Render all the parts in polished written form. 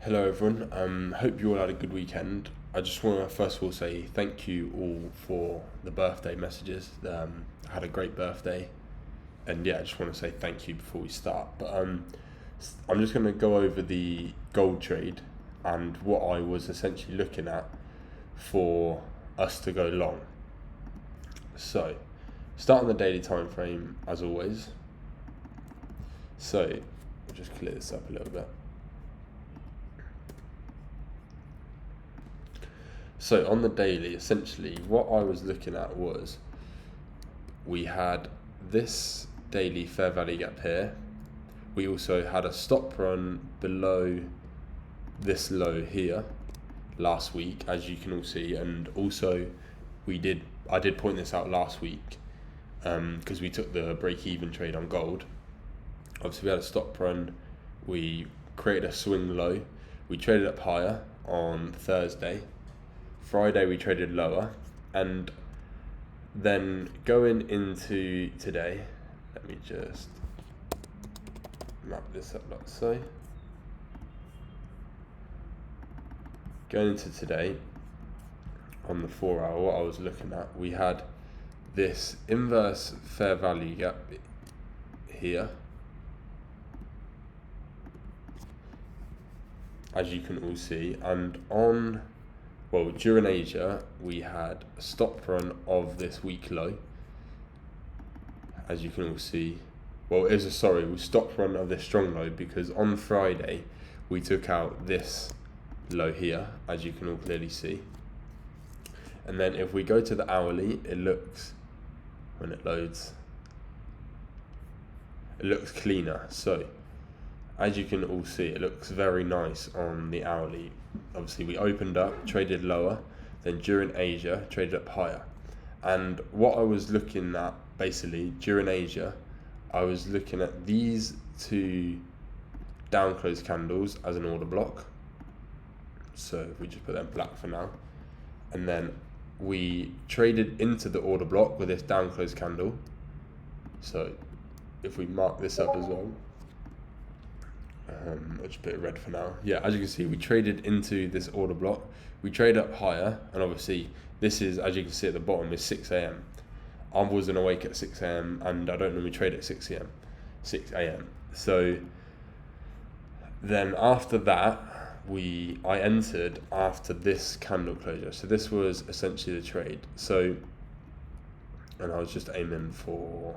Hello everyone, hope you all had a good weekend. I just want to first of all say thank you all for the birthday messages. I had a great birthday, and yeah, I just want to say thank you before we start. But I'm just going to go over the gold trade and what I was essentially looking at for us to go long. So, start on the daily time frame as always. So, I'll just clear this up a little bit. So on the daily, essentially, what I was looking at was we had this daily fair value gap here. We also had a stop run below this low here last week, as you can all see, and also I did point this out last week because we took the break-even trade on gold. Obviously, we had a stop run. We created a swing low. We traded up higher on Thursday. Friday we traded lower, and then going into today, let me just map this up like so. Going into today, on the 4 hour, what I was looking at, we had this inverse fair value gap here, as you can all see, and during Asia, we had a stop run of this week low, as you can all see. We stop run of this strong low, because on Friday, we took out this low here, as you can all clearly see. And then if we go to the hourly, it looks, when it loads, it looks cleaner. So, as you can all see, it looks very nice on the hourly. Obviously, we opened up, traded lower, then during Asia, traded up higher. And what I was looking at, basically, during Asia, I was looking at these two down close candles as an order block. So if we just put them black for now. And then we traded into the order block with this down close candle. So if we mark this up as well, I'll just put it red for now. Yeah, as you can see, we traded into this order block. We trade up higher, and obviously this is, as you can see at the bottom, is 6 a.m. I wasn't awake at 6 a.m. and I don't normally trade at 6 a.m. So then after that, I entered after this candle closure. So this was essentially the trade. So, and I was just aiming for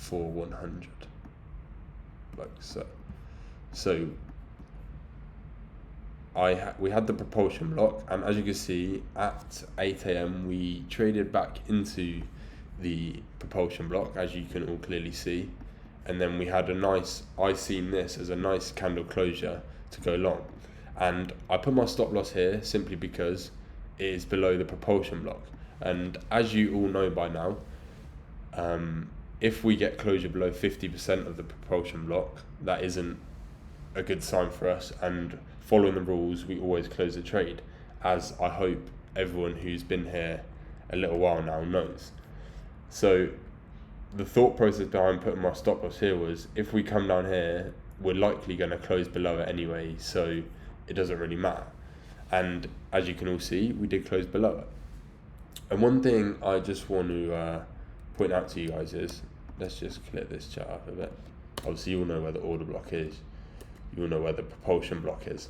100, like so. So we had the propulsion block, and as you can see, at 8 a.m. we traded back into the propulsion block, as you can all clearly see, and then we had I seen this as a nice candle closure to go long, and I put my stop loss here simply because it is below the propulsion block. And as you all know by now, if we get closure below 50% of the propulsion block, that isn't a good sign for us, and following the rules, we always close the trade, as I hope everyone who's been here a little while now knows. So the thought process behind putting my stop loss here was, if we come down here, we're likely going to close below it anyway, so it doesn't really matter. And as you can all see, we did close below it. And one thing I just want to point out to you guys is, let's just clear this chart up a bit. Obviously you all know where the order block is. You'll know where the propulsion block is.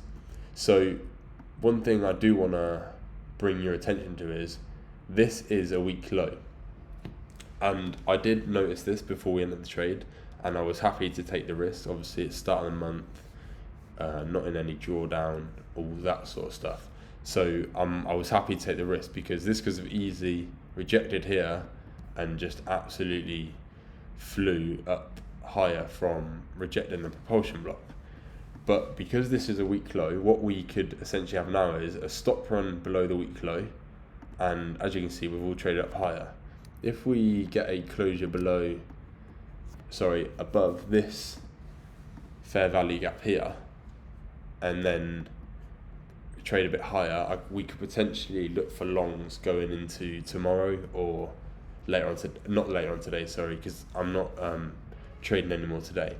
So one thing I do want to bring your attention to is, this is a week low. And I did notice this before we entered the trade, and I was happy to take the risk. Obviously it's start of the month, not in any drawdown, all that sort of stuff. So I was happy to take the risk, because this could have easily rejected here and just absolutely flew up higher from rejecting the propulsion block. But because this is a week low, what we could essentially have now is a stop run below the week low, and as you can see, we've all traded up higher. If we get a closure above this fair value gap here, and then trade a bit higher, we could potentially look for longs going into tomorrow, or not later on today, sorry, because I'm not trading anymore today.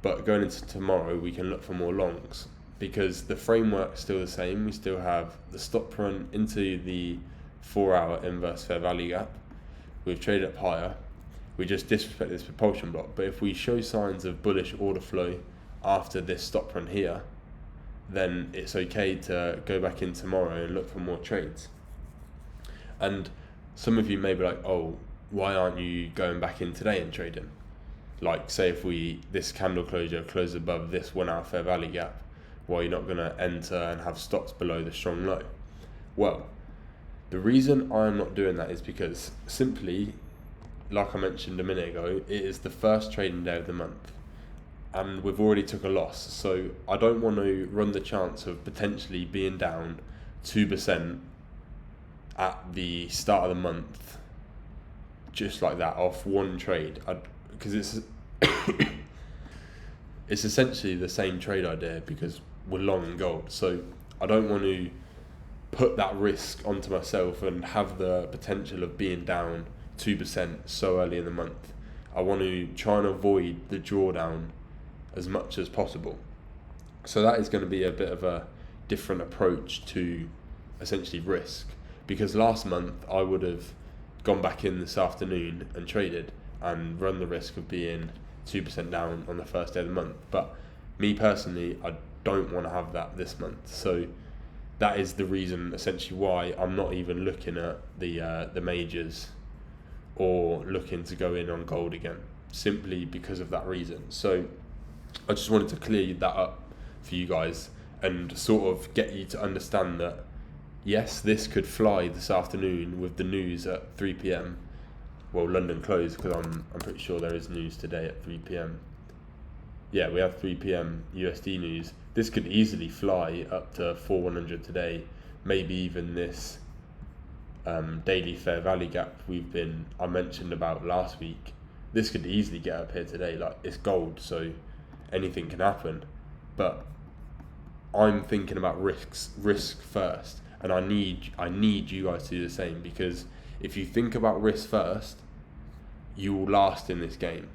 But going into tomorrow, we can look for more longs. because the framework's still the same. We still have the stop run into the 4-hour inverse fair value gap. We've traded up higher. We just disrespect this propulsion block. But if we show signs of bullish order flow after this stop run here, then it's okay to go back in tomorrow and look for more trades. And some of you may be like, oh, why aren't you going back in today and trading? Like, say if this candle closure closes above this 1 hour fair value gap, why you're not going to enter and have stops below the strong low? Well, the reason I'm not doing that is because simply, like I mentioned a minute ago, it is the first trading day of the month and we've already took a loss. So I don't want to run the chance of potentially being down 2% at the start of the month, just like that, off one trade. Because it's it's essentially the same trade idea because we're long in gold. So I don't want to put that risk onto myself and have the potential of being down 2% so early in the month. I want to try and avoid the drawdown as much as possible. So that is going to be a bit of a different approach to essentially risk, because last month I would have gone back in this afternoon and traded and run the risk of being 2% down on the first day of the month. But me personally, I don't want to have that this month. So that is the reason essentially why I'm not even looking at the majors or looking to go in on gold again, simply because of that reason. So I just wanted to clear that up for you guys and sort of get you to understand that yes, this could fly this afternoon with the news at 3 p.m. Well, London closed, because I'm pretty sure there is news today at 3 p.m. Yeah, we have 3 p.m. USD news. This could easily fly up to 4,100 today, maybe even this daily fair value gap I mentioned about last week. This could easily get up here today. Like, it's gold, so anything can happen. But I'm thinking about risk first, and I need you guys to do the same, because if you think about risk first, you will last in this game,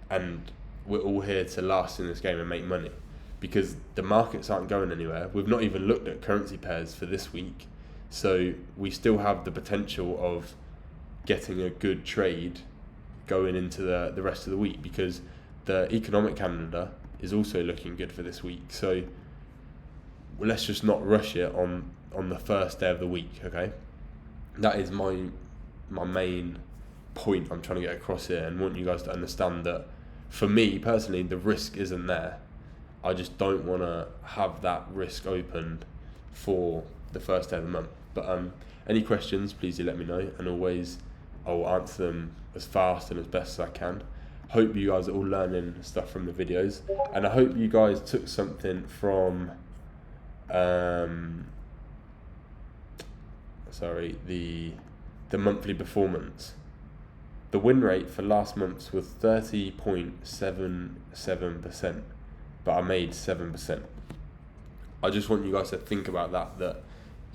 and we're all here to last in this game and make money, because the markets aren't going anywhere. We've not even looked at currency pairs for this week, so we still have the potential of getting a good trade going into the rest of the week, because the economic calendar is also looking good for this week. So let's just not rush it on the first day of the week, okay? That is my main point I'm trying to get across here, and want you guys to understand that for me personally, the risk isn't there. I just don't want to have that risk opened for the first day of the month. But any questions, please do let me know, and always I will answer them as fast and as best as I can. Hope you guys are all learning stuff from the videos, and I hope you guys took something from the monthly performance. The win rate for last month was 30.77%, but I made 7%. I just want you guys to think about that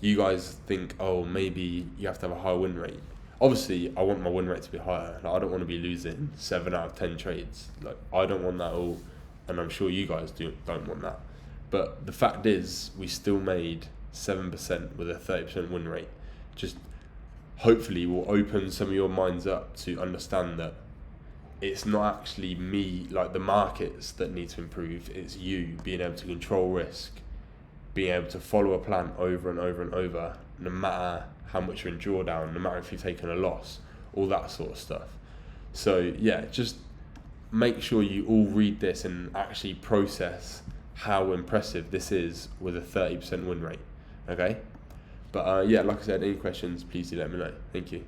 you guys think, oh, maybe you have to have a higher win rate. Obviously, I want my win rate to be higher. Like, I don't want to be losing 7 out of 10 trades. Like, I don't want that all, and I'm sure you guys don't want that. But the fact is, we still made 7% with a 30% win rate. Just hopefully will open some of your minds up to understand that it's not actually me, like the markets, that need to improve. It's you being able to control risk, being able to follow a plan over and over and over, no matter how much you're in drawdown, no matter if you've taken a loss, all that sort of stuff. So yeah, just make sure you all read this and actually process how impressive this is with a 30% win rate, okay? But yeah, like I said, any questions, please do let me know. Thank you.